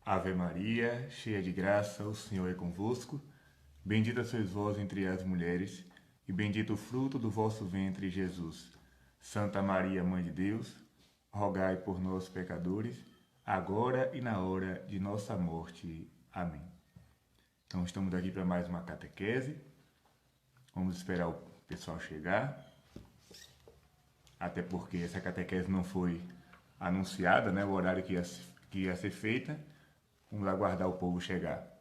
Ave Maria, cheia de graça, o Senhor é convosco. Bendita sois vós entre as mulheres, e bendito o fruto do vosso ventre, Jesus. Santa Maria, Mãe de Deus, rogai por nós, pecadores, agora e na hora de nossa morte. Amém. Então, estamos aqui para mais uma catequese. Vamos esperar o pessoal chegar. Até porque essa catequese não foi anunciada, né? O horário que ia ser feita. Vamos aguardar o povo chegar.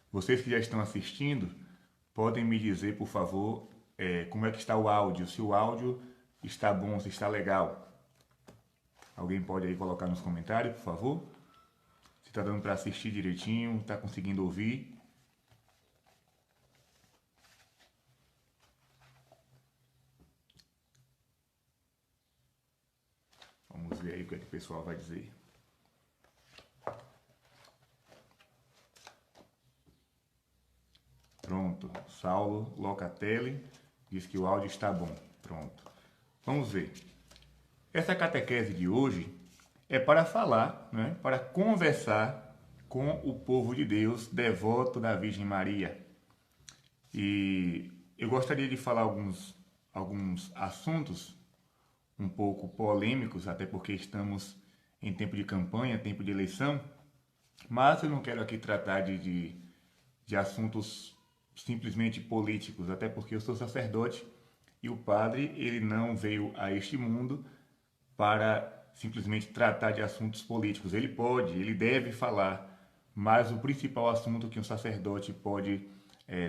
Vocês que já estão assistindo, podem me dizer, por favor, como é que está o áudio, se o áudio está bom, se está legal. Alguém pode aí colocar nos comentários, por favor? Se está dando para assistir direitinho, está conseguindo ouvir. Vamos ver aí o que o pessoal vai dizer. Pronto, Saulo Locatelli diz que o áudio está bom. Pronto. Vamos ver. Essa catequese de hoje é para falar, né, para conversar com o povo de Deus devoto da Virgem Maria. E eu gostaria de falar alguns assuntos um pouco polêmicos, até porque estamos em tempo de campanha, tempo de eleição, mas eu não quero aqui tratar de assuntos simplesmente políticos, até porque eu sou sacerdote e o padre ele não veio a este mundo para simplesmente tratar de assuntos políticos. Ele deve falar, mas o principal assunto que um sacerdote pode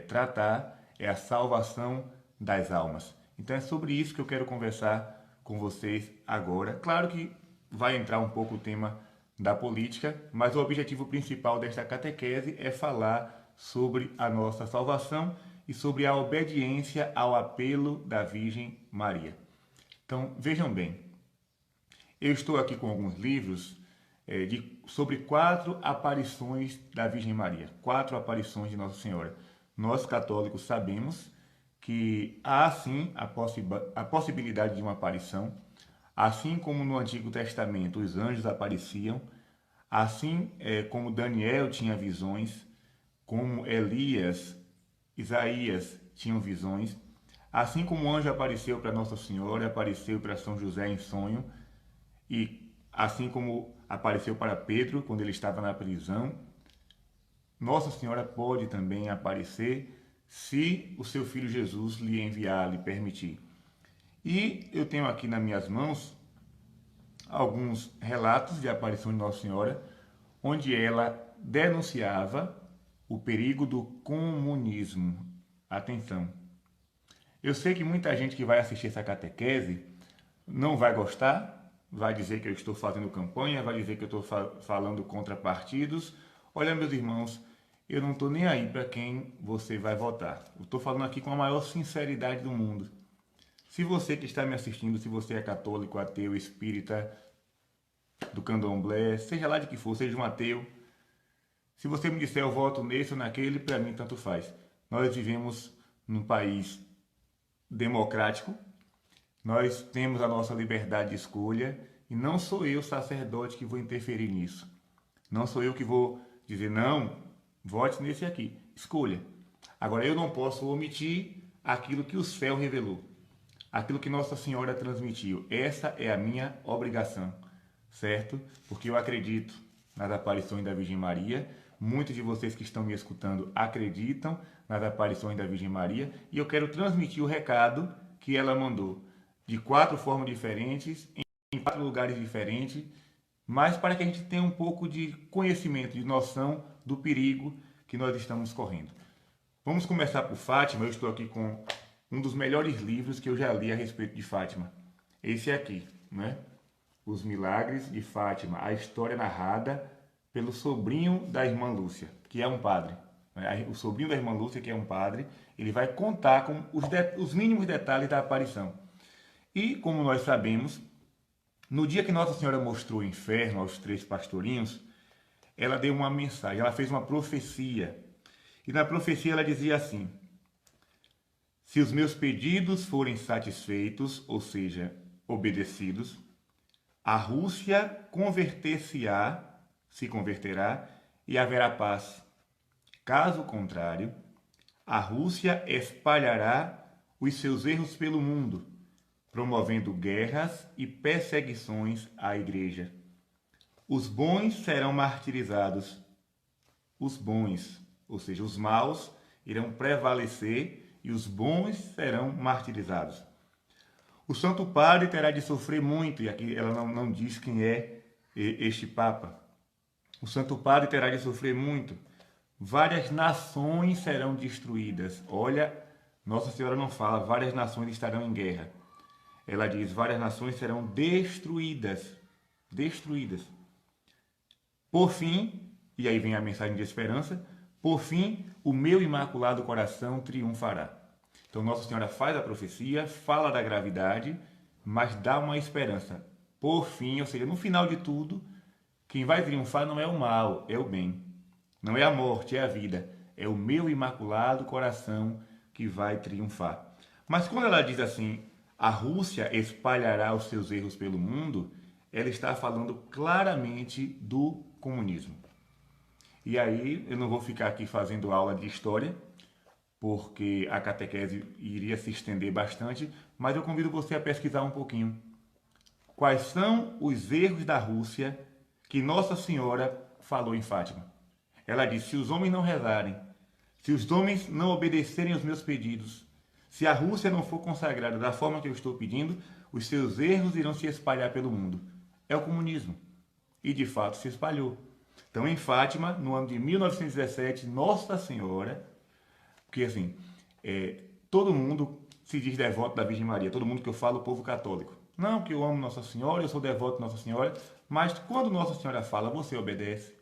tratar é a salvação das almas. Então é sobre isso que eu quero conversar com vocês agora. Claro que vai entrar um pouco o tema da política, mas o objetivo principal desta catequese é falar sobre a nossa salvação e sobre a obediência ao apelo da Virgem Maria. Então, vejam bem, eu estou aqui com alguns livros sobre 4 aparições da Virgem Maria, 4 aparições de Nossa Senhora. Nós, católicos, sabemos que há, sim, a possibilidade de uma aparição, assim como no Antigo Testamento os anjos apareciam, assim como Daniel tinha visões, como Elias, Isaías tinham visões, assim como o anjo apareceu para Nossa Senhora, apareceu para São José em sonho, e assim como apareceu para Pedro quando ele estava na prisão, Nossa Senhora pode também aparecer se o seu filho Jesus lhe enviar, lhe permitir. E eu tenho aqui nas minhas mãos alguns relatos de aparição de Nossa Senhora, onde ela denunciava o perigo do comunismo. Atenção. Eu sei que muita gente que vai assistir essa catequese não vai gostar, vai dizer que eu estou fazendo campanha, vai dizer que eu estou falando contra partidos. Olha, meus irmãos, eu não estou nem aí para quem você vai votar. Eu estou falando aqui com a maior sinceridade do mundo. Se você que está me assistindo, se você é católico, ateu, espírita, do candomblé, seja lá de que for, seja um ateu, se você me disser eu voto nesse ou naquele, para mim tanto faz. Nós vivemos num país democrático, nós temos a nossa liberdade de escolha e não sou eu, sacerdote, que vou interferir nisso. Não sou eu que vou dizer, não, vote nesse aqui. Escolha. Agora, eu não posso omitir aquilo que o céu revelou, aquilo que Nossa Senhora transmitiu. Essa é a minha obrigação, certo? Porque eu acredito nas aparições da Virgem Maria. Muitos de vocês que estão me escutando acreditam nas aparições da Virgem Maria e eu quero transmitir o recado que ela mandou de 4 formas diferentes, em 4 lugares diferentes, mas para que a gente tenha um pouco de conhecimento, de noção do perigo que nós estamos correndo. Vamos começar por Fátima. Eu estou aqui com um dos melhores livros que eu já li a respeito de Fátima. Esse aqui, né? Os Milagres de Fátima, a história narrada pelo sobrinho da irmã Lúcia, que é um padre. O sobrinho da irmã Lúcia, que é um padre, ele vai contar com os mínimos detalhes da aparição. E, como nós sabemos, no dia que Nossa Senhora mostrou o inferno aos 3 pastorinhos, ela deu uma mensagem, ela fez uma profecia. E na profecia ela dizia assim: se os meus pedidos forem satisfeitos, ou seja, obedecidos, a Rússia converter-se-á se converterá e haverá paz. Caso contrário, a Rússia espalhará os seus erros pelo mundo, promovendo guerras e perseguições à Igreja. Os bons serão martirizados. Os bons, ou seja, os maus, irão prevalecer e os bons serão martirizados. O Santo Padre terá de sofrer muito, e aqui ela não diz quem é este Papa. O Santo Padre terá de sofrer muito. Várias nações serão destruídas. Olha, Nossa Senhora não fala, várias nações estarão em guerra. Ela diz, várias nações serão destruídas. Destruídas. Por fim, e aí vem a mensagem de esperança, por fim, o meu imaculado coração triunfará. Então Nossa Senhora faz a profecia, fala da gravidade, mas dá uma esperança. Por fim, ou seja, no final de tudo, quem vai triunfar não é o mal, é o bem. Não é a morte, é a vida. É o meu imaculado coração que vai triunfar. Mas quando ela diz assim, a Rússia espalhará os seus erros pelo mundo, ela está falando claramente do comunismo. E aí, eu não vou ficar aqui fazendo aula de história, porque a catequese iria se estender bastante, mas eu convido você a pesquisar um pouquinho. Quais são os erros da Rússia que Nossa Senhora falou em Fátima? Ela disse, se os homens não rezarem, se os homens não obedecerem aos meus pedidos, se a Rússia não for consagrada da forma que eu estou pedindo, os seus erros irão se espalhar pelo mundo. É o comunismo. E de fato se espalhou. Então em Fátima, no ano de 1917, Nossa Senhora, porque assim, todo mundo se diz devoto da Virgem Maria, todo mundo que eu falo, o povo católico. Não, que eu amo Nossa Senhora, eu sou devoto de Nossa Senhora, mas quando Nossa Senhora fala, você obedece.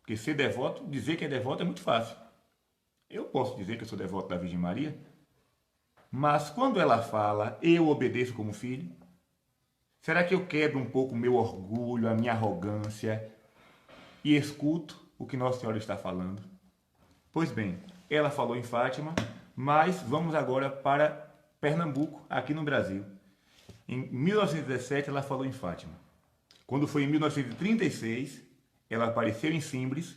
Porque ser devoto, dizer que é devoto é muito fácil. Eu posso dizer que eu sou devoto da Virgem Maria, mas quando ela fala, eu obedeço como filho? Será que eu quebro um pouco o meu orgulho, a minha arrogância e escuto o que Nossa Senhora está falando? Pois bem, ela falou em Fátima, mas vamos agora para Pernambuco, aqui no Brasil. Em 1917 ela falou em Fátima. Quando foi em 1936, ela apareceu em Simbres,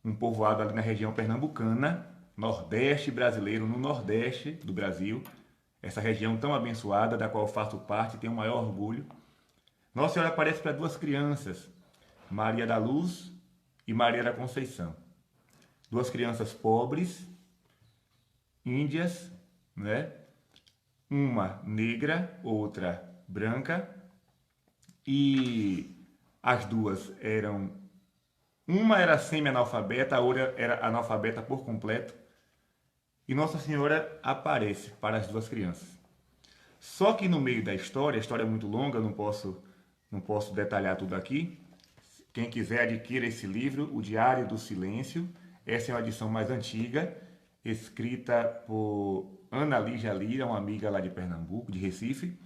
um povoado ali na região pernambucana, nordeste brasileiro, no nordeste do Brasil, essa região tão abençoada, da qual faço parte e tenho o maior orgulho. Nossa Senhora aparece para duas crianças, Maria da Luz e Maria da Conceição. Duas crianças pobres, índias, né? Uma negra, outra branca, e as duas eram... Uma era semi-analfabeta, a outra era analfabeta por completo. E Nossa Senhora aparece para as duas crianças. Só que no meio da história, a história é muito longa, não posso detalhar tudo aqui. Quem quiser adquira esse livro, O Diário do Silêncio. Essa é uma edição mais antiga, escrita por Ana Lígia Lira, uma amiga lá de Pernambuco, de Recife.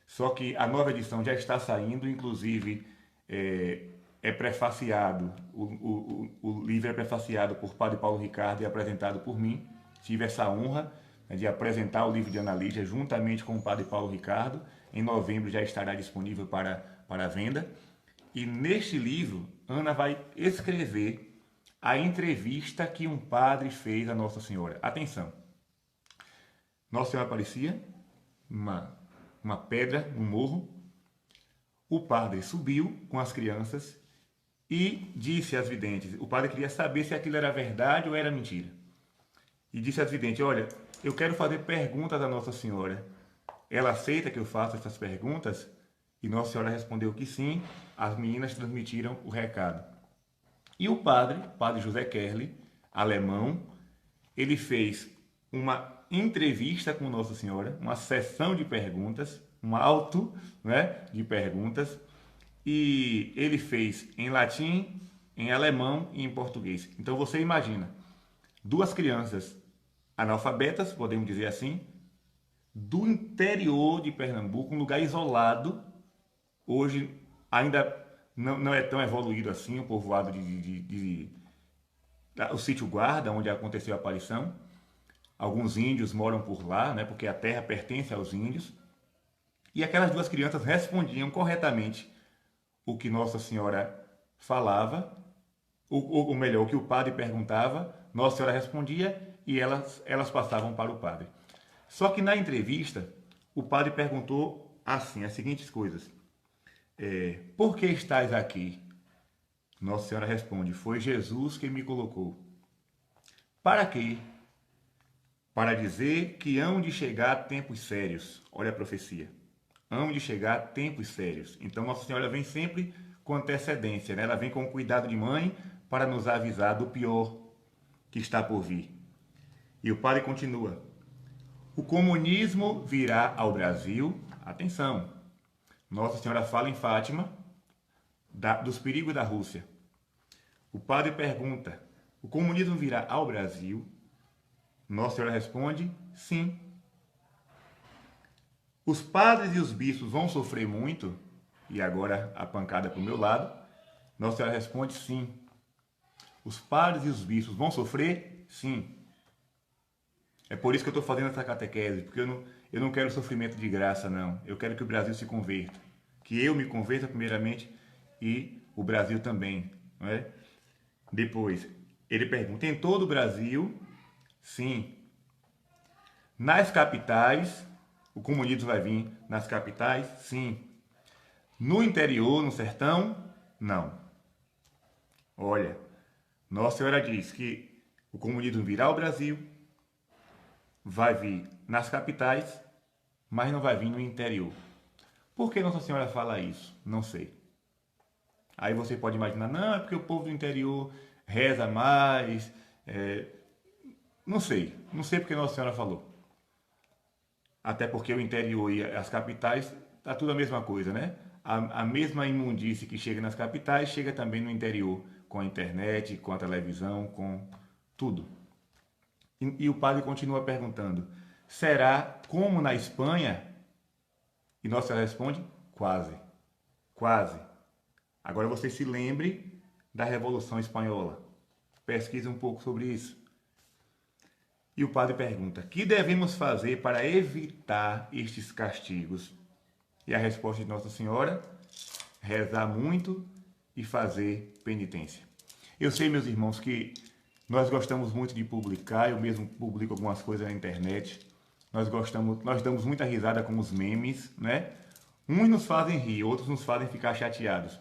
Só que a nova edição já está saindo, inclusive é prefaciado, o livro é prefaciado por Padre Paulo Ricardo e apresentado por mim. Tive essa honra, né, de apresentar o livro de Ana Lígia juntamente com o Padre Paulo Ricardo. Em novembro já estará disponível para venda. E neste livro, Ana vai escrever a entrevista que um padre fez a Nossa Senhora. Atenção! Nossa Senhora aparecia, uma pedra, um morro. O padre subiu com as crianças e disse às videntes, o padre queria saber se aquilo era verdade ou era mentira. E disse às videntes, olha, eu quero fazer perguntas à Nossa Senhora. Ela aceita que eu faça essas perguntas? E Nossa Senhora respondeu que sim, as meninas transmitiram o recado. E o padre José Kerli, alemão, ele fez uma entrevista com Nossa Senhora, uma sessão de perguntas, um auto, né, de perguntas, e ele fez em latim, em alemão e em português. Então você imagina, duas crianças analfabetas, podemos dizer assim, do interior de Pernambuco, um lugar isolado, hoje ainda não é tão evoluído assim, o povoado o sítio Guarda, onde aconteceu a aparição. Alguns índios moram por lá, né, porque a terra pertence aos índios. E aquelas duas crianças respondiam corretamente o que Nossa Senhora falava, ou melhor, o que o padre perguntava, Nossa Senhora respondia e elas passavam para o padre. Só que na entrevista, o padre perguntou assim, as seguintes coisas. Por que estás aqui? Nossa Senhora responde, foi Jesus que me colocou. Para quê? Para dizer que hão de chegar tempos sérios. Olha a profecia. Hão de chegar tempos sérios. Então Nossa Senhora vem sempre com antecedência, né? Ela vem com cuidado de mãe para nos avisar do pior que está por vir. E o padre continua. O comunismo virá ao Brasil. Atenção. Nossa Senhora fala em Fátima dos perigos da Rússia. O padre pergunta: o comunismo virá ao Brasil? Nossa Senhora responde: sim. Os padres e os bispos vão sofrer muito? E agora a pancada para o meu lado. Nossa Senhora responde: sim. Os padres e os bispos vão sofrer? Sim. É por isso que eu estou fazendo essa catequese, porque eu não quero sofrimento de graça, não. Eu quero que o Brasil se converta. Que eu me converta primeiramente e o Brasil também. Não é? Depois, ele pergunta, em todo o Brasil? Sim. Nas capitais, o comunismo vai vir nas capitais? Sim. No interior, no sertão? Não. Olha, Nossa Senhora diz que o comunismo virá ao Brasil, vai vir nas capitais, mas não vai vir no interior. Por que Nossa Senhora fala isso? Não sei. Aí você pode imaginar, não, é porque o povo do interior reza mais. Não sei. Não sei porque Nossa Senhora falou. Até porque o interior e as capitais, tá tudo a mesma coisa, né? A mesma imundície que chega nas capitais, chega também no interior, com a internet, com a televisão, com tudo. E o padre continua perguntando, será como na Espanha? E Nossa Senhora responde, quase, quase. Agora você se lembre da Revolução Espanhola. Pesquise um pouco sobre isso. E o padre pergunta, que devemos fazer para evitar estes castigos? E a resposta de Nossa Senhora, rezar muito e fazer penitência. Eu sei, meus irmãos, que nós gostamos muito de publicar, eu mesmo publico algumas coisas na internet. Nós damos muita risada com os memes, né? Uns nos fazem rir, outros nos fazem ficar chateados.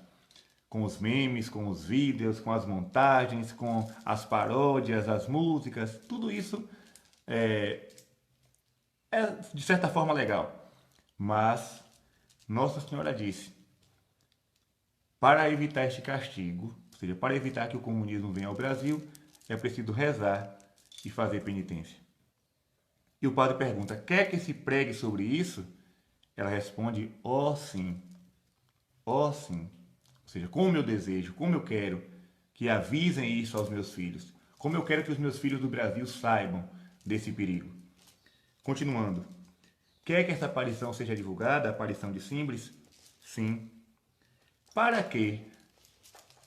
Com os memes, com os vídeos, com as montagens, com as paródias, as músicas, tudo isso é de certa forma legal. Mas Nossa Senhora disse, para evitar este castigo, ou seja, para evitar que o comunismo venha ao Brasil, é preciso rezar e fazer penitência. E o padre pergunta, quer que se pregue sobre isso? Ela responde, sim, sim. Ou seja, como eu desejo, como eu quero que avisem isso aos meus filhos. Como eu quero que os meus filhos do Brasil saibam desse perigo. Continuando. Quer que essa aparição seja divulgada, a aparição de Simples? Sim. Para quê?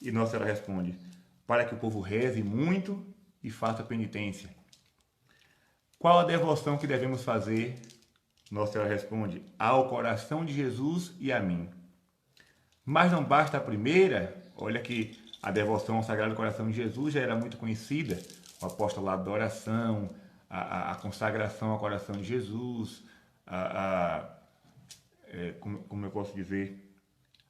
E Nossa Senhora responde, para que o povo reze muito e faça penitência. Qual a devoção que devemos fazer? Nossa Senhora responde, ao coração de Jesus e a mim. Mas não basta a primeira, olha que a devoção ao Sagrado Coração de Jesus já era muito conhecida, o apostolado da oração, a consagração ao coração de Jesus, como eu posso dizer,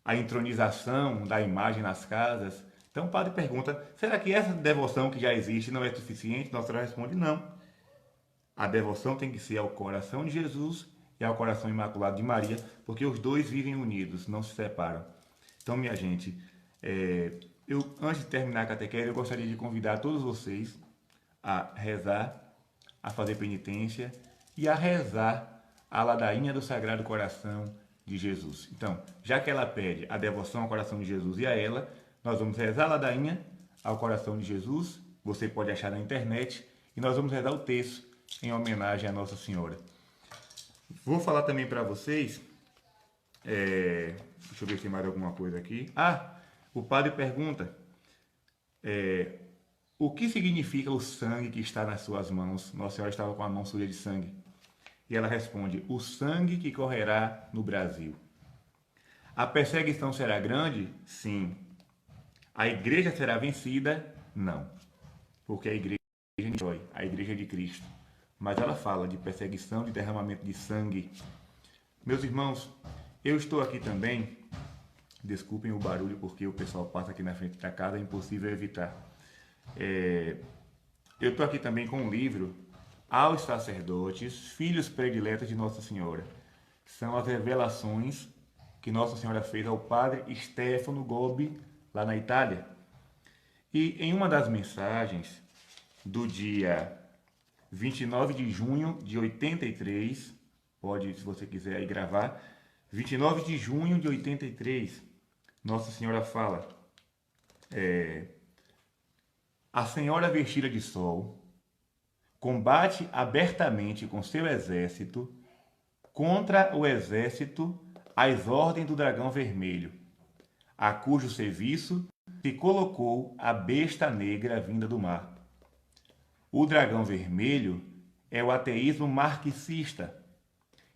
a entronização da imagem nas casas. Então o padre pergunta, será que essa devoção que já existe não é suficiente? Nossa Senhora responde, não. A devoção tem que ser ao coração de Jesus e ao coração imaculado de Maria, porque os dois vivem unidos, não se separam. Então, minha gente, antes de terminar a catequese, eu gostaria de convidar todos vocês a rezar, a fazer penitência e a rezar a ladainha do Sagrado Coração de Jesus. Então, já que ela pede a devoção ao coração de Jesus e a ela, nós vamos rezar a ladainha ao coração de Jesus, você pode achar na internet, e nós vamos rezar o texto em homenagem a Nossa Senhora. Vou falar também para vocês, deixa eu ver se tem mais alguma coisa aqui. O padre pergunta, o que significa o sangue que está nas suas mãos? Nossa Senhora estava com a mão suja de sangue. E ela responde, o sangue que correrá no Brasil. A perseguição será grande? Sim. A igreja será vencida? Não, porque a igreja não destrói, a igreja é de Cristo. Mas ela fala de perseguição, de derramamento de sangue. Meus irmãos, eu estou aqui também, desculpem o barulho porque o pessoal passa aqui na frente da casa, é impossível evitar. Eu estou aqui também com um livro, Aos Sacerdotes, Filhos Prediletos de Nossa Senhora. São as revelações que Nossa Senhora fez ao padre Stefano Gobbi, lá na Itália. E em uma das mensagens do dia 29 de junho de 83, pode, se você quiser aí gravar, 29 de junho de 83, Nossa Senhora fala: a Senhora vestida de sol combate abertamente com seu exército contra o exército às ordens do dragão vermelho, a cujo serviço se colocou a besta negra vinda do mar. O dragão vermelho é o ateísmo marxista,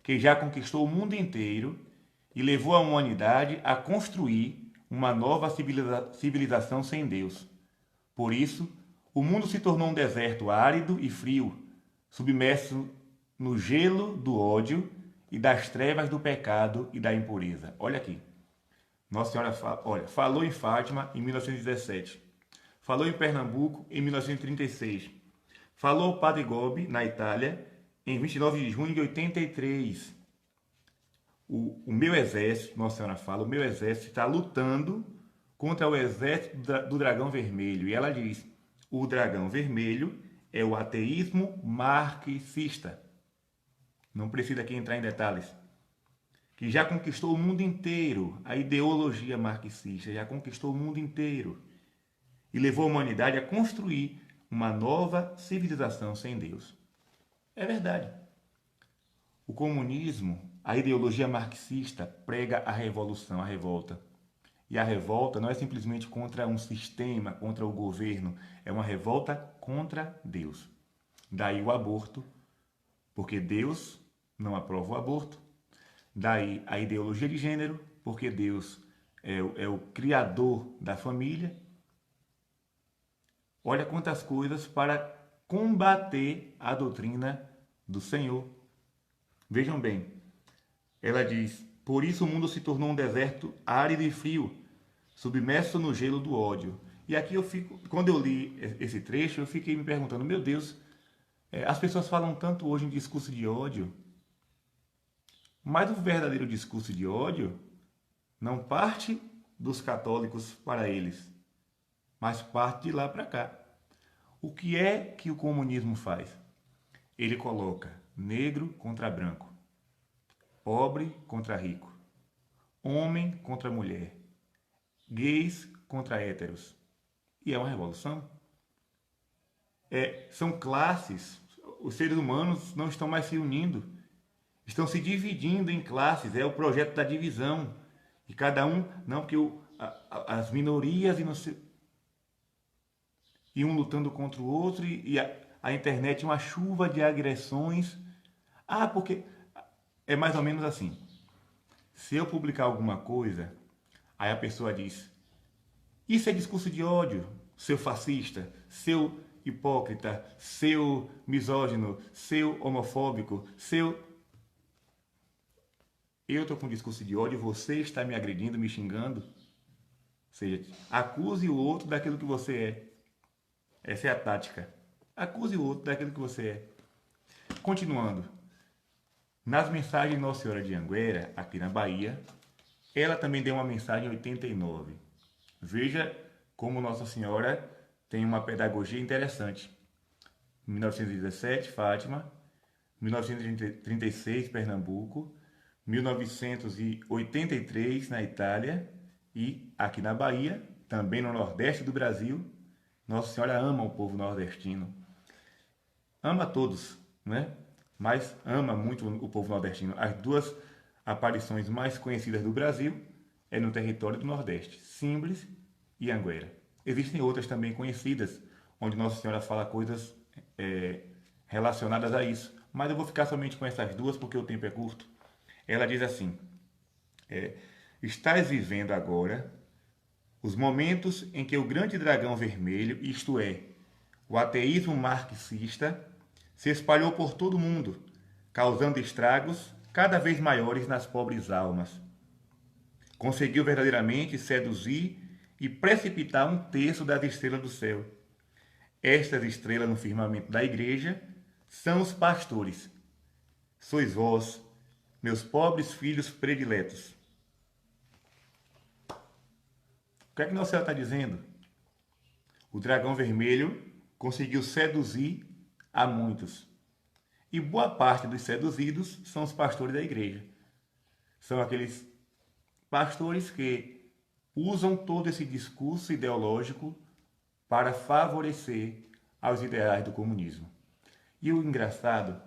que já conquistou o mundo inteiro e levou a humanidade a construir uma nova civilização sem Deus. Por isso, o mundo se tornou um deserto árido e frio, submerso no gelo do ódio e das trevas do pecado e da impureza. Olha aqui. Nossa Senhora falou em Fátima em 1917. Falou em Pernambuco em 1936. Falou ao Padre Gobbi, na Itália, em 29 de junho de 83. O meu exército, Nossa Senhora fala, o meu exército está lutando contra o exército do dragão vermelho. E ela diz: o dragão vermelho é o ateísmo marxista. Não precisa aqui entrar em detalhes. Que já conquistou o mundo inteiro. A ideologia marxista já conquistou o mundo inteiro. E levou a humanidade a construir uma nova civilização sem Deus. É verdade. O comunismo, a ideologia marxista, prega a revolução, a revolta. E a revolta não é simplesmente contra um sistema, contra o governo. É uma revolta contra Deus. Daí o aborto, porque Deus não aprova o aborto. Daí a ideologia de gênero, porque Deus é o criador da família. Olha quantas coisas para combater a doutrina do Senhor. Vejam bem, ela diz: por isso o mundo se tornou um deserto árido e frio, submerso no gelo do ódio. E aqui quando eu li esse trecho, eu fiquei me perguntando: meu Deus, as pessoas falam tanto hoje em discurso de ódio, mas o verdadeiro discurso de ódio não parte dos católicos para eles, mas parte de lá para cá. O que é que o comunismo faz? Ele coloca negro contra branco, pobre contra rico, homem contra mulher, gays contra héteros. E é uma revolução. São classes. Os seres humanos não estão mais se unindo. Estão se dividindo em classes. É o projeto da divisão. E cada um, não, porque as minorias e um lutando contra o outro, e a internet é uma chuva de agressões. Porque é mais ou menos assim. Se eu publicar alguma coisa, aí a pessoa diz: isso é discurso de ódio, seu fascista, seu hipócrita, seu misógino, seu homofóbico, seu... Eu estou com discurso de ódio, você está me agredindo, me xingando. Ou seja, acuse o outro daquilo que você é. Essa é a tática. Acuse o outro daquilo que você é. Continuando. Nas mensagens de Nossa Senhora de Anguera, aqui na Bahia, ela também deu uma mensagem em 89. Veja como Nossa Senhora tem uma pedagogia interessante. 1917, Fátima. 1936, Pernambuco. 1983, na Itália. E aqui na Bahia, também no Nordeste do Brasil, Nossa Senhora ama o povo nordestino. Ama todos, né? Mas ama muito o povo nordestino. As duas aparições mais conhecidas do Brasil é no território do Nordeste, Simples e Anguera. Existem outras também conhecidas, onde Nossa Senhora fala coisas relacionadas a isso. Mas eu vou ficar somente com essas duas porque o tempo é curto. Ela diz assim: estás vivendo agora Os momentos em que o grande dragão vermelho, isto é, o ateísmo marxista, se espalhou por todo o mundo, causando estragos cada vez maiores nas pobres almas. Conseguiu verdadeiramente seduzir e precipitar um terço das estrelas do céu. Estas estrelas no firmamento da igreja são os pastores. Sois vós, meus pobres filhos prediletos. O que é que Nosso Senhor está dizendo? O dragão vermelho conseguiu seduzir a muitos. E boa parte dos seduzidos são os pastores da igreja. São aqueles pastores que usam todo esse discurso ideológico para favorecer aos ideais do comunismo. E o engraçado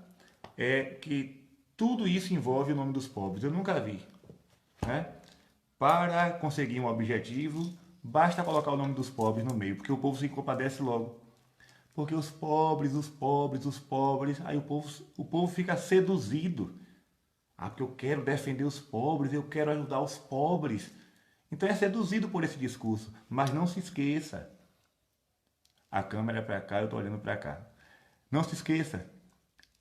é que tudo isso envolve o nome dos pobres. Eu nunca vi, né? Para conseguir um objetivo, basta colocar o nome dos pobres no meio, porque o povo se compadece logo. Porque os pobres, os pobres, os pobres, aí o povo fica seduzido. Ah, porque eu quero defender os pobres, eu quero ajudar os pobres. Então é seduzido por esse discurso. Mas não se esqueça. A câmera é para cá, eu estou olhando para cá. Não se esqueça.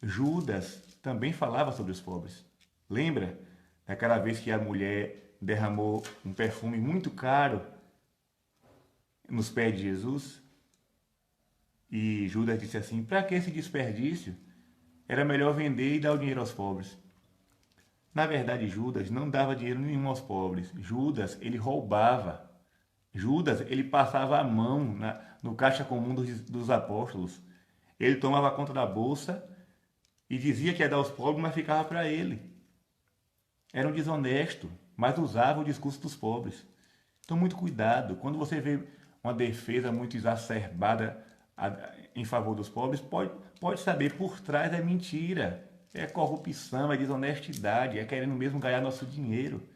Judas também falava sobre os pobres. Lembra daquela vez que a mulher derramou um perfume muito caro nos pés de Jesus? E Judas disse assim: para que esse desperdício? Era melhor vender e dar o dinheiro aos pobres. Na verdade, Judas não dava dinheiro nenhum aos pobres. Judas, ele roubava. Judas, ele passava a mão no caixa comum dos apóstolos. Ele tomava conta da bolsa e dizia que ia dar aos pobres, mas ficava para ele. Era um desonesto, mas usava o discurso dos pobres. Então, muito cuidado. Quando você vê uma defesa muito exacerbada em favor dos pobres, pode saber, por trás é mentira. É corrupção, é desonestidade, é querendo mesmo ganhar nosso dinheiro.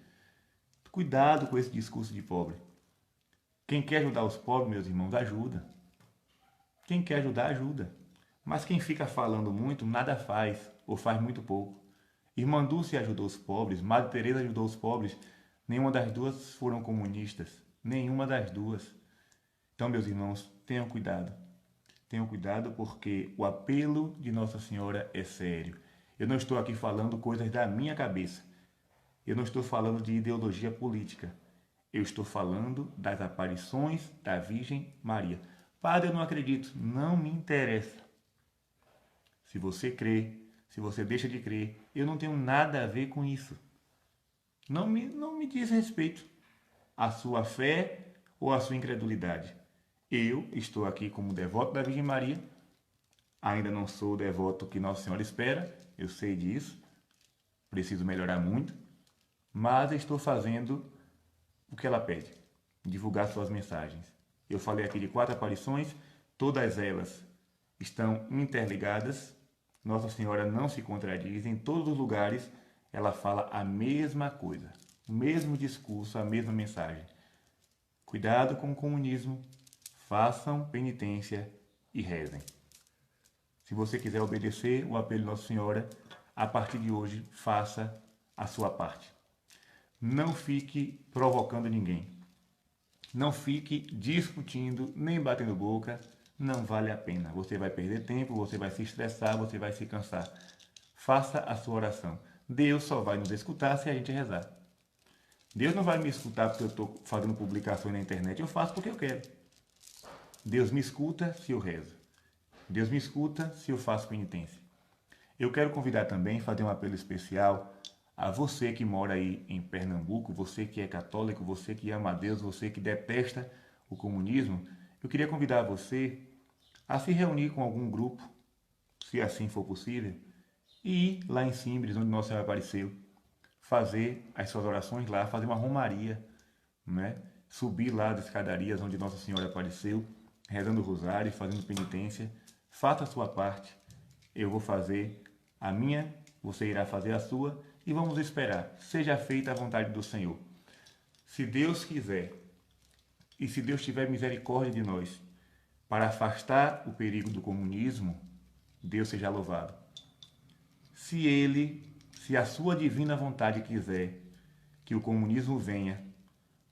Cuidado com esse discurso de pobre. Quem quer ajudar os pobres, meus irmãos, ajuda. Quem quer ajudar, ajuda. Mas quem fica falando muito, nada faz, ou faz muito pouco. Irmã Dulce ajudou os pobres, Madre Teresa ajudou os pobres. Nenhuma das duas foram comunistas. Nenhuma das duas. Então, meus irmãos, tenham cuidado. Tenham cuidado porque o apelo de Nossa Senhora é sério. Eu não estou aqui falando coisas da minha cabeça. Eu não estou falando de ideologia política. Eu estou falando das aparições da Virgem Maria. Padre, eu não acredito. Não me interessa. Se você crê, se você deixa de crer, eu não tenho nada a ver com isso. Não me diz respeito a sua fé ou a sua incredulidade. Eu estou aqui como devoto da Virgem Maria. Ainda não sou o devoto que Nossa Senhora espera, eu sei disso. Preciso melhorar muito. Mas estou fazendo o que ela pede, divulgar suas mensagens. Eu falei aqui de 4 aparições, todas elas estão interligadas. Nossa Senhora não se contradiz, em todos os lugares ela fala a mesma coisa, o mesmo discurso, a mesma mensagem. Cuidado com o comunismo, façam penitência e rezem. Se você quiser obedecer o apelo de Nossa Senhora, a partir de hoje, faça a sua parte. Não fique provocando ninguém. Não fique discutindo, nem batendo boca. Não vale a pena. Você vai perder tempo, você vai se estressar, você vai se cansar. Faça a sua oração. Deus só vai nos escutar se a gente rezar. Deus não vai me escutar porque eu estou fazendo publicações na internet. Eu faço porque eu quero. Deus me escuta se eu rezo. Deus me escuta se eu faço penitência. Eu quero convidar também, fazer um apelo especial a você que mora aí em Pernambuco, você que é católico, você que ama a Deus, você que detesta o comunismo. Eu queria convidar você a se reunir com algum grupo, se assim for possível, e ir lá em Simbres, onde Nossa Senhora apareceu, fazer as suas orações lá, fazer uma romaria, né? Subir lá as escadarias onde Nossa Senhora apareceu, rezando o rosário, fazendo penitência. Faça a sua parte, eu vou fazer a minha, você irá fazer a sua, e vamos esperar. Seja feita a vontade do Senhor. Se Deus quiser, e se Deus tiver misericórdia de nós, para afastar o perigo do comunismo, Deus seja louvado. Se a sua divina vontade quiser que o comunismo venha,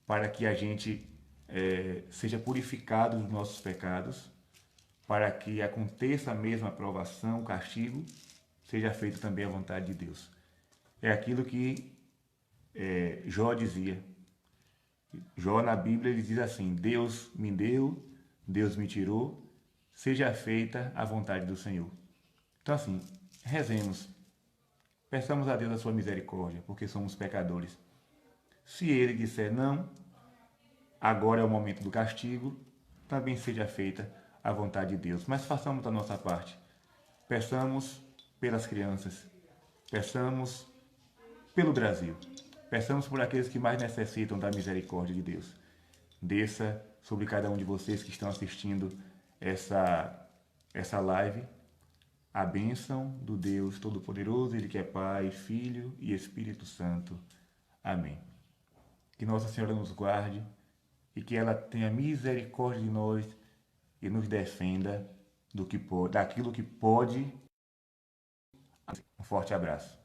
para que a gente seja purificado dos nossos pecados, para que aconteça a mesma aprovação, o castigo, seja feito também a vontade de Deus. É aquilo que Jó dizia. Jó na Bíblia ele diz assim: Deus me deu, Deus me tirou, seja feita a vontade do Senhor. Então assim, rezemos, peçamos a Deus a sua misericórdia, porque somos pecadores. Se ele disser não, agora é o momento do castigo, também seja feita a vontade de Deus. Mas façamos a nossa parte. Peçamos pelas crianças, peçamos pelo Brasil, peçamos por aqueles que mais necessitam da misericórdia de Deus. Desça sobre cada um de vocês que estão assistindo essa live a bênção do Deus Todo-Poderoso, Ele que é Pai, Filho e Espírito Santo. Amém. Que Nossa Senhora nos guarde e que ela tenha misericórdia de nós e nos defenda daquilo que pode. Um forte abraço.